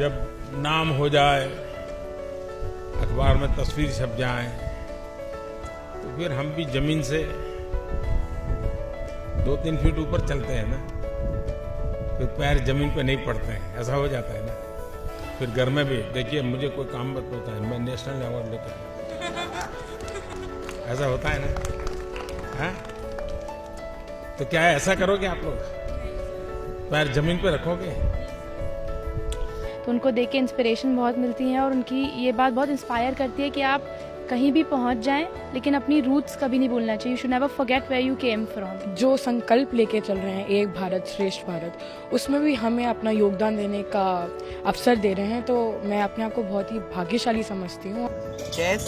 जब नाम हो जाए, अखबार में तस्वीर छप जाए, तो फिर हम भी जमीन से 2-3 फीट ऊपर चलते हैं ना, फिर पैर जमीन पे नहीं पड़ते हैं, ऐसा हो जाता है ना। फिर घर में भी देखिए, मुझे कोई काम मत होता है, मैं नेशनल अवार्ड लेकर ऐसा होता है ना। हाँ, तो क्या ऐसा करोगे आप लोग? पैर जमीन पे रखोगे? तो उनको देख के इंस्पिरेशन बहुत मिलती है और उनकी ये बात बहुत इंस्पायर करती है कि आप कहीं भी पहुंच जाएं, लेकिन अपनी रूट्स कभी नहीं भूलना चाहिए। You should never forget where you came from. जो संकल्प लेके चल रहे हैं एक भारत श्रेष्ठ भारत, उसमें भी हमें अपना योगदान देने का अवसर दे रहे हैं, तो मैं अपने आप को बहुत ही भाग्यशाली समझती हूँ। Chess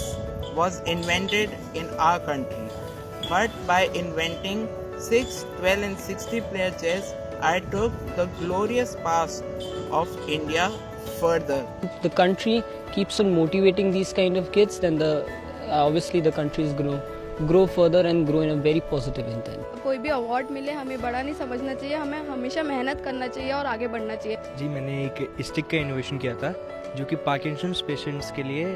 was invented in our country, but by inventing 6, 12 and 60 player chess, I took the glorious past of India further. The country keeps on motivating these kind of kids, then obviously the countries grow further and grow in a very positive intent. कोई भी award मिले हमें बड़ा नहीं समझना चाहिए, हमें हमेशा मेहनत करना चाहिए और आगे बढ़ना चाहिए। जी, मैंने एक स्टिक का इनोवेशन किया था जो कि पार्किंसंस पेशेंट्स के लिए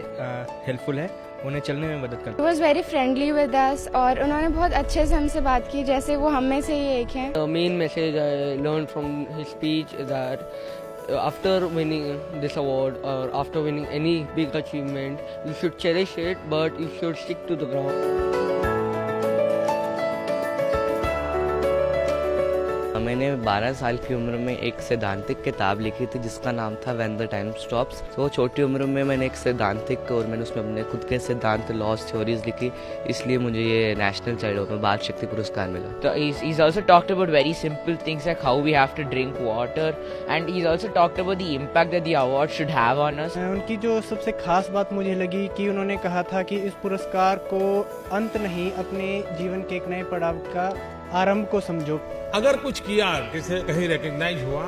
हेल्पफुल है, उन्हें चलने में मदद करता है। He was very friendly with us और उन्होंने बहुत अच्छे से हमसे बात की, जैसे वो हम में से ही एक हैं। The main message I learned from his speech is that after winning this award or after winning any big achievement, you should cherish it, but you should stick to the ground. मैंने 12 साल की उम्र में एक सैद्धांतिक किताब लिखी थी जिसका नाम था व्हेन द टाइम स्टॉप्स। तो छोटी उम्र में मैंने एक सैद्धांतिक और मैंने उसमें अपने खुद के सिद्धांत, लॉज, थ्योरीज लिखी, इसलिए मुझे ये नेशनल चाइल्ड में बाल शक्ति पुरस्कार मिला। So he's also talked about very simple things like how we have to drink water, and he's also talked about the impact that the award should have on us. उनकी जो सबसे खास बात मुझे लगी कि उन्होंने कहा था कि इस पुरस्कार को अंत नहीं, अपने जीवन के एक नए पड़ाव का आरंभ को समझो। अगर कुछ किया, किसी कहीं रिकग्नाइज हुआ,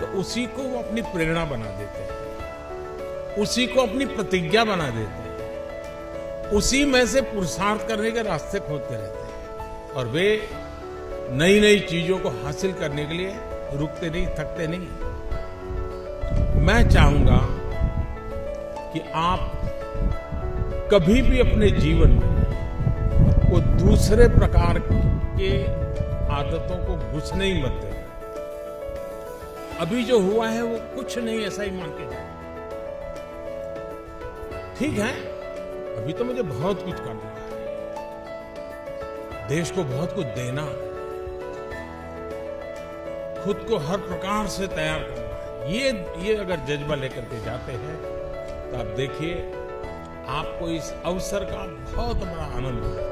तो उसी को वो अपनी प्रेरणा बना देते हैं, उसी को अपनी प्रतिज्ञा बना देते हैं, उसी में से पुरुषार्थ करने के रास्ते खोजते रहते हैं और वे नई नई चीजों को हासिल करने के लिए रुकते नहीं, थकते नहीं। मैं चाहूंगा कि आप कभी भी अपने जीवन में वो दूसरे प्रकार के आदतों को घुसने ही मत देना। अभी जो हुआ है वो कुछ नहीं, ऐसा ही मान के जाओ। ठीक है, अभी तो मुझे बहुत कुछ करना है, देश को बहुत कुछ देना है, खुद को हर प्रकार से तैयार करना है। ये अगर जज्बा लेकर के जाते हैं तो आप देखिए, आपको इस अवसर का बहुत बड़ा आनंद होगा।